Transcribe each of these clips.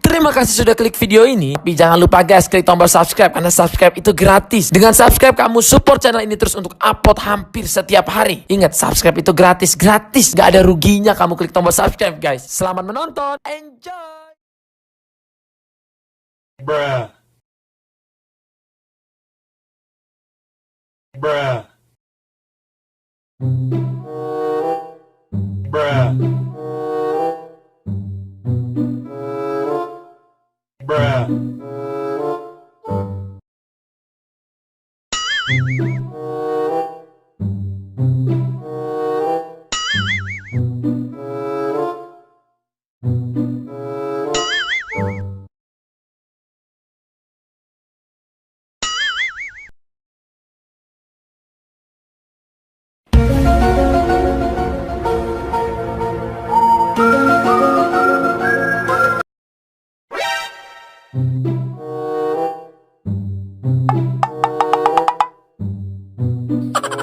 Terima kasih sudah klik video ini. Tapi jangan lupa guys, klik tombol subscribe karena subscribe itu gratis. Dengan subscribe kamu support channel ini terus untuk upload hampir setiap hari. Ingat, subscribe itu gratis. Gak ada ruginya kamu klik tombol subscribe guys. Selamat menonton. Enjoy. Bruh. Bruh. Bruh. Bruh.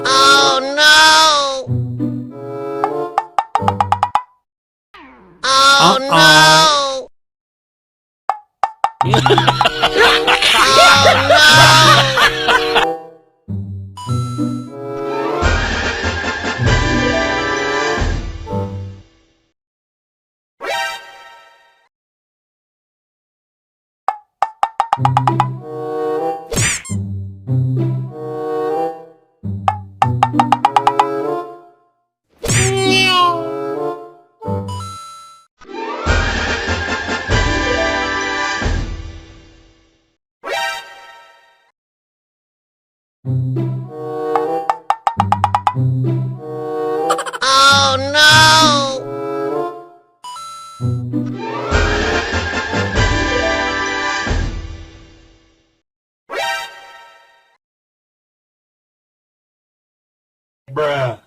Oh no! Oh no! Oh no! Oh no! Bruh.